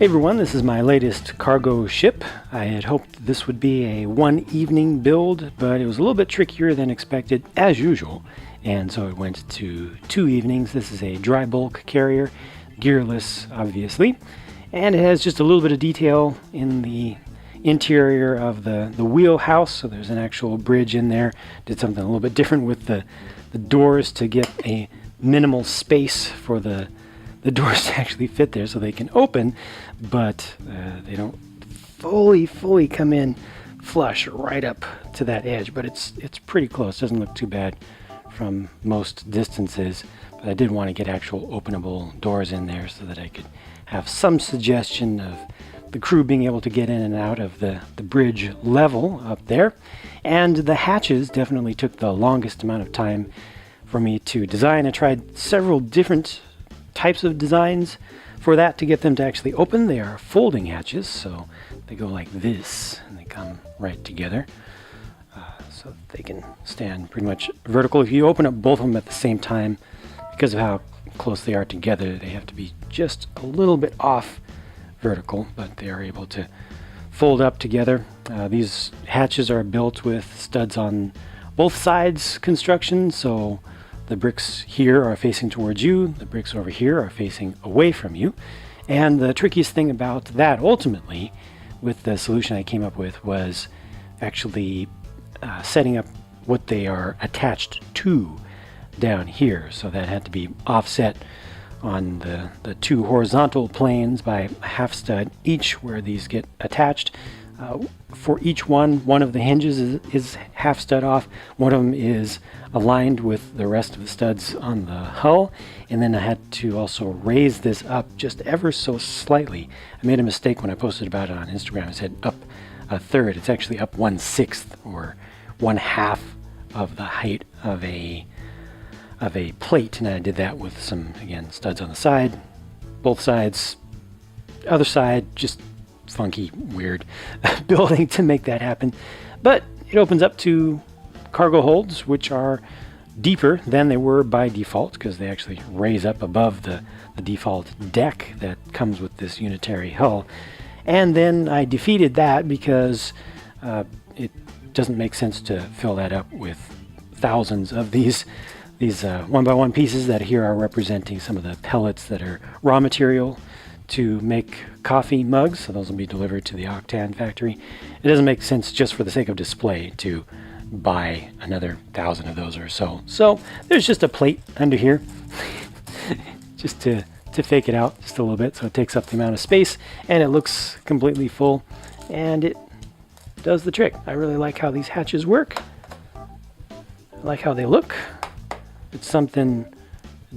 Hey everyone, this is my latest cargo ship. I had hoped this would be a one evening build, but it was a little bit trickier than expected, as usual, and so it went to 2 evenings. This is a dry bulk carrier, gearless obviously, and it has just a little bit of detail in the interior of the wheelhouse, so there's an actual bridge in there. Did something a little bit different with the doors to get a minimal space for the doors to actually fit there so they can open, but they don't fully come in flush right up to that edge, but it's pretty close. Doesn't look too bad from most distances, but I did want to get actual openable doors in there so that I could have some suggestion of the crew being able to get in and out of the bridge level up there. And the hatches definitely took the longest amount of time for me to design. I tried several different types of designs for that to get them to actually open. They are folding hatches, so they go like this and they come right together, so that they can stand pretty much vertical. If you open up both of them at the same time, because of how close they are together, they have to be just a little bit off vertical, but they are able to fold up together. These hatches are built with studs on both sides construction, so the bricks here are facing towards you, the bricks over here are facing away from you. And the trickiest thing about that ultimately with the solution I came up with was actually setting up what they are attached to down here. So that had to be offset on the 2 horizontal planes by a half stud each where these get attached. For each one of the hinges is half stud off. One of them is aligned with the rest of the studs on the hull, and then I had to also raise this up just ever so slightly. I made a mistake when I posted about it on Instagram. I said up a third. It's actually up 1/6 or 1/2 of the height of a plate, and I did that with some, again, studs on the side, both sides, other side, just funky, weird building to make that happen. But it opens up to cargo holds, which are deeper than they were by default because they actually raise up above the default deck that comes with this unitary hull. And then I defeated that because it doesn't make sense to fill that up with thousands of these 1x1 pieces that here are representing some of the pellets that are raw material to make coffee mugs, so those will be delivered to the Octan factory. It doesn't make sense just for the sake of display to buy another 1,000 of those or so. So there's just a plate under here just to fake it out just a little bit, so it takes up the amount of space and it looks completely full and it does the trick. I really like how these hatches work. I like how they look. It's something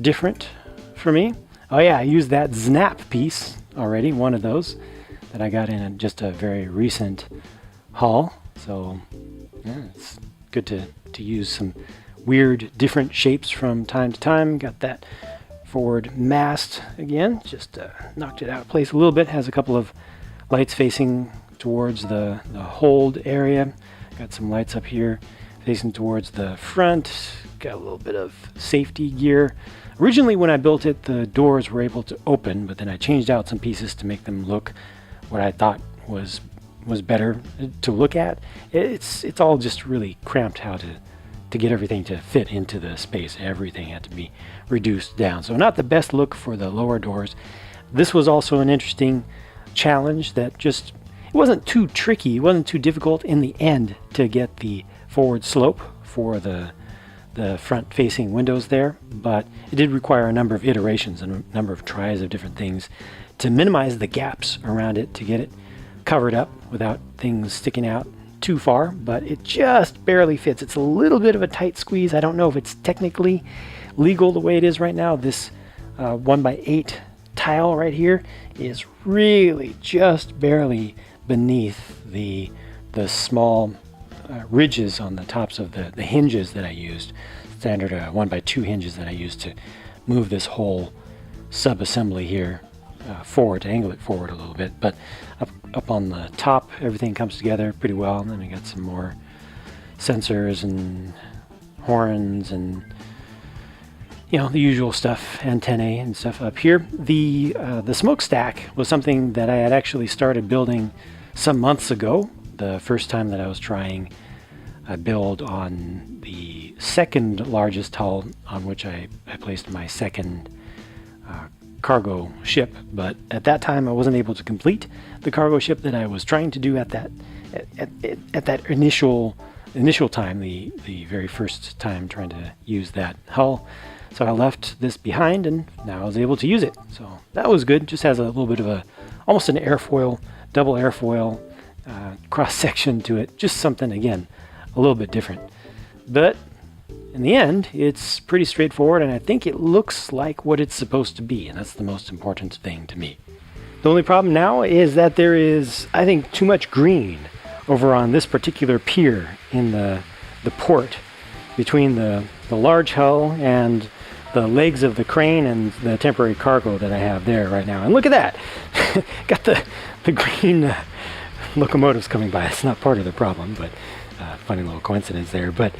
different for me. Oh yeah, I used that snap piece already, one of those that I got in just a very recent haul. So yeah, it's good to use some weird different shapes from time to time. Got that forward mast again, just knocked it out of place a little bit. Has a couple of lights facing towards the hold area. Got some lights up here facing towards the front. Got a little bit of safety gear. Originally when I built it, the doors were able to open, but then I changed out some pieces to make them look what I thought was better to look at. It's all just really cramped how to get everything to fit into the space. Everything had to be reduced down. So not the best look for the lower doors. This was also an interesting challenge that just, it wasn't too tricky, it wasn't too difficult in the end to get the forward slope for the front facing windows there, but it did require a number of iterations and a number of tries of different things to minimize the gaps around it to get it covered up without things sticking out too far, but it just barely fits. It's a little bit of a tight squeeze. I don't know if it's technically legal the way it is right now. This 1x8 tile right here is really just barely beneath the small ridges on the tops of the hinges that I used, standard 1x2 hinges that I used to move this whole sub-assembly here forward, to angle it forward a little bit. But up on the top, everything comes together pretty well. And then we got some more sensors and horns and you know, the usual stuff, antennae and stuff up here. The smokestack was something that I had actually started building some months ago. The first time that I was trying a build on the second largest hull on which I placed my second cargo ship, but at that time I wasn't able to complete the cargo ship that I was trying to do at that initial time, the very first time trying to use that hull. So I left this behind and now I was able to use it. So that was good. Just has a little bit of almost an airfoil, double airfoil cross section to it. Just something, again, a little bit different. But in the end, it's pretty straightforward, and I think it looks like what it's supposed to be, and that's the most important thing to me. The only problem now is that there is, I think, too much green over on this particular pier in the port between the large hull and the legs of the crane and the temporary cargo that I have there right now. And look at that! Got the green locomotives coming by. It's not part of the problem, but funny little coincidence there. But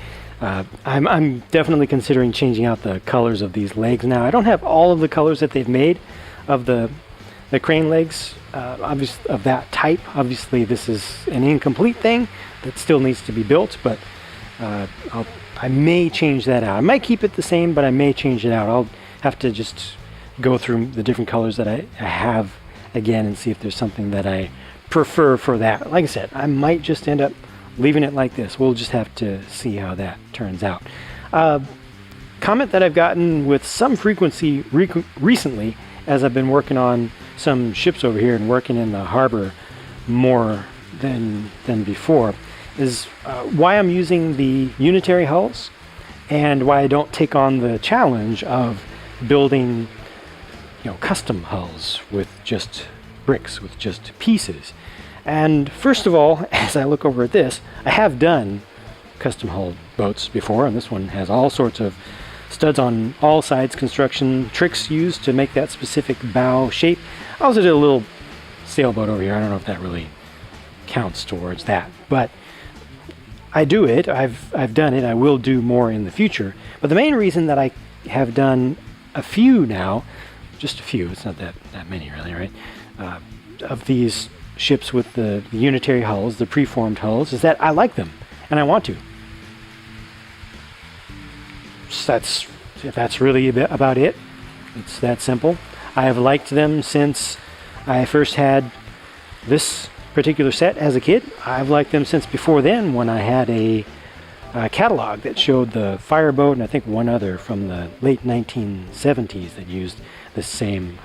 I'm definitely considering changing out the colors of these legs now. I don't have all of the colors that they've made of the crane legs, obviously of that type. Obviously, this is an incomplete thing that still needs to be built, but I may change that out. I might keep it the same, but I may change it out. I'll have to just go through the different colors that I have again and see if there's something that I prefer for that. Like I said, I might just end up leaving it like this. We'll just have to see how that turns out. Comment that I've gotten with some frequency recently as I've been working on some ships over here and working in the harbor more than before is why I'm using the unitary hulls and why I don't take on the challenge of building, you know, custom hulls with just bricks, with just pieces. And first of all, as I look over at this, I have done custom hull boats before, and this one has all sorts of studs on all sides, construction tricks used to make that specific bow shape. I also did a little sailboat over here. I don't know if that really counts towards that, but I do it. I've done it. I will do more in the future. But the main reason that I have done a few now, just a few, it's not that many really, right? Of these ships with the unitary hulls, the preformed hulls, is that I like them and I want to. So that's really about it. It's that simple. I have liked them since I first had this particular set as a kid. I've liked them since before then, when I had a catalog that showed the Fireboat and I think one other from the late 1970s that used the same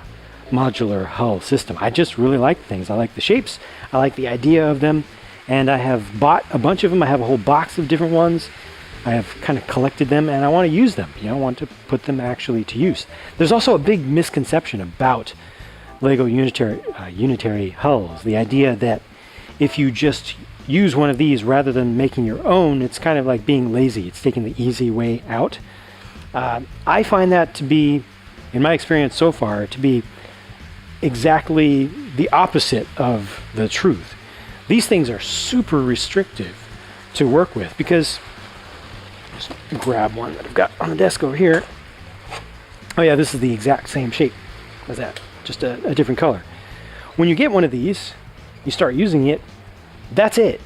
modular hull system. I just really like things. I like the shapes. I like the idea of them, and I have bought a bunch of them. I have a whole box of different ones. I have kind of collected them, and I want to use them. You know, I want to put them actually to use. There's also a big misconception about Lego unitary hulls. The idea that if you just use one of these rather than making your own, it's kind of like being lazy. It's taking the easy way out. I find that to be, in my experience so far, to be exactly the opposite of the truth. These things are super restrictive to work with because, just grab one that I've got on the desk over here. Oh yeah, this is the exact same shape as that, just a different color. When you get one of these, you start using it, that's it.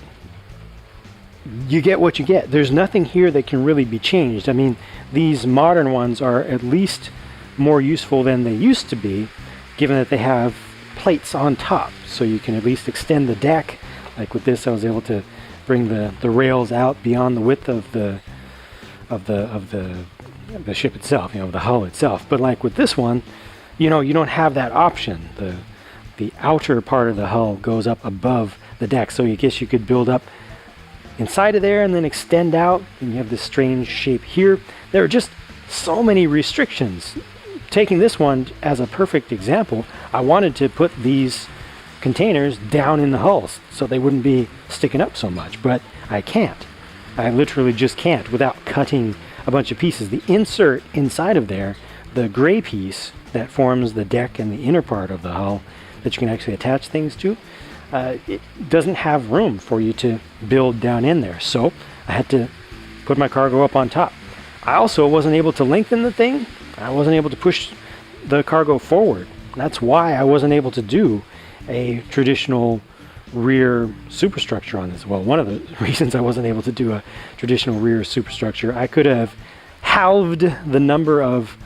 You get what you get. There's nothing here that can really be changed. I mean, these modern ones are at least more useful than they used to be, given that they have plates on top, so you can at least extend the deck. Like with this, I was able to bring the rails out beyond the width of the ship itself, you know, the hull itself. But like with this one, you know, you don't have that option. The outer part of the hull goes up above the deck, so I guess you could build up inside of there and then extend out, and you have this strange shape here. There are just so many restrictions. Taking this one as a perfect example, I wanted to put these containers down in the hulls so they wouldn't be sticking up so much, but I can't. I literally just can't without cutting a bunch of pieces. The insert inside of there, the gray piece that forms the deck and the inner part of the hull that you can actually attach things to, it doesn't have room for you to build down in there. So I had to put my cargo up on top. I also wasn't able to lengthen the thing. I wasn't able to push the cargo forward. That's why I wasn't able to do a traditional rear superstructure on this. Well, one of the reasons I wasn't able to do a traditional rear superstructure, I could have halved the number of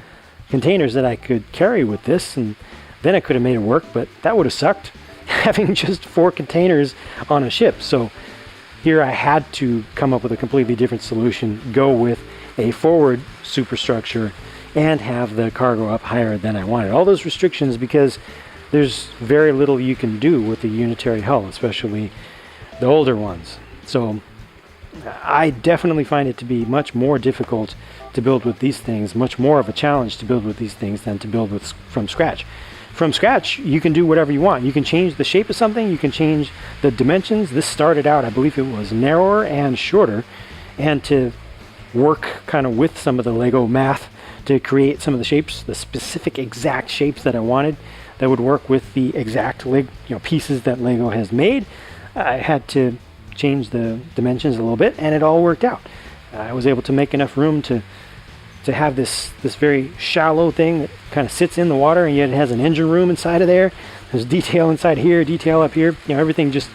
containers that I could carry with this, and then I could have made it work, but that would have sucked, having just 4 containers on a ship. So here I had to come up with a completely different solution, go with a forward superstructure and have the cargo up higher than I wanted. All those restrictions because there's very little you can do with the unitary hull, especially the older ones. So I definitely find it to be much more difficult to build with these things, much more of a challenge to build with these things than to build with from scratch. From scratch, you can do whatever you want. You can change the shape of something, you can change the dimensions. This started out, I believe it was narrower and shorter, and to work kind of with some of the Lego math to create some of the shapes, the specific exact shapes that I wanted that would work with the exact pieces that Lego has made. I had to change the dimensions a little bit, and it all worked out. I was able to make enough room to have this very shallow thing that kind of sits in the water, and yet it has an engine room inside of there. There's detail inside here, detail up here. Everything just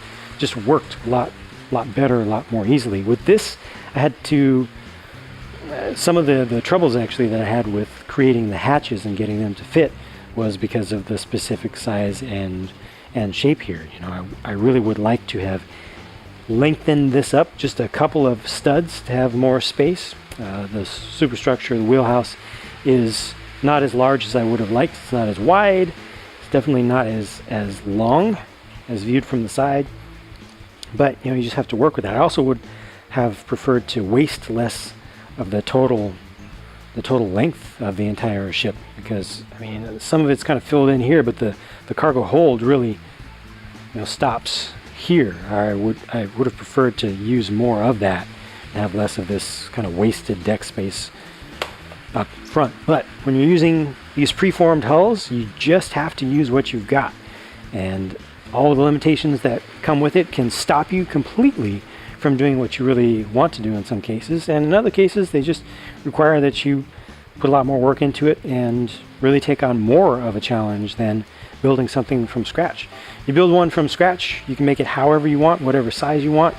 worked a lot better, a lot more easily. With this, I had to some of the troubles actually that I had with creating the hatches and getting them to fit was because of the specific size and shape here. I really would like to have lengthened this up just a couple of studs to have more space. The superstructure, the wheelhouse, is not as large as I would have liked. It's not as wide. It's definitely not as long as viewed from the side. But you just have to work with that. I also would have preferred to waste less of the total length of the entire ship, because some of it's kind of filled in here, but the cargo hold really stops here. I would have preferred to use more of that and have less of this kind of wasted deck space up front. But when you're using these preformed hulls, you just have to use what you've got, and all the limitations that come with it can stop you completely from doing what you really want to do in some cases, and in other cases they just require that you put a lot more work into it and really take on more of a challenge than building something from scratch. You build one from scratch, you can make it however you want, whatever size you want,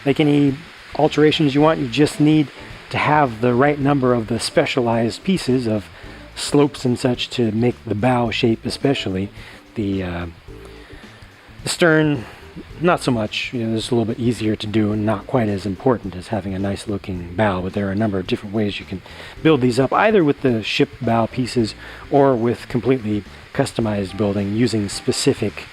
make any alterations you want. You just need to have the right number of the specialized pieces of slopes and such to make the bow shape, especially the stern. Not so much. It's a little bit easier to do and not quite as important as having a nice looking bow, but there are a number of different ways you can build these up, either with the ship bow pieces or with completely customized building using specific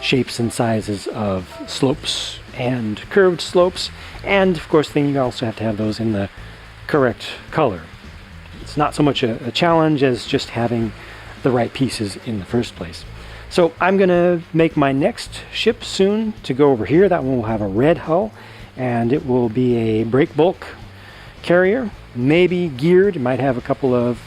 shapes and sizes of slopes and curved slopes, and of course then you also have to have those in the correct color. It's not so much a challenge as just having the right pieces in the first place. So I'm going to make my next ship soon to go over here. That one will have a red hull, and it will be a break bulk carrier, maybe geared. It might have a couple of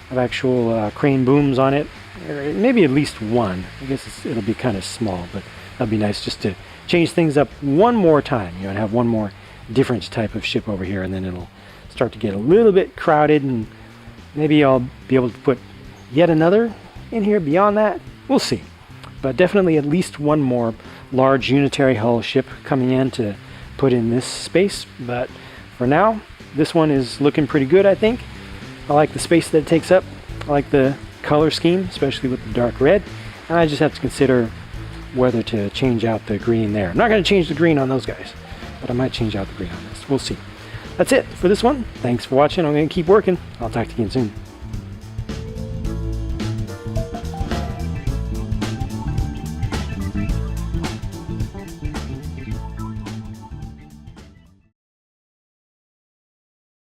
actual crane booms on it, or maybe at least one. I guess it'll be kind of small, but that'd be nice just to change things up one more time, and have one more different type of ship over here, and then it'll start to get a little bit crowded, and maybe I'll be able to put yet another in here beyond that. We'll see. But definitely at least one more large unitary hull ship coming in to put in this space. But for now, this one is looking pretty good, I think. I like the space that it takes up. I like the color scheme, especially with the dark red. And I just have to consider whether to change out the green there. I'm not going to change the green on those guys, but I might change out the green on this. We'll see. That's it for this one. Thanks for watching. I'm going to keep working. I'll talk to you again soon.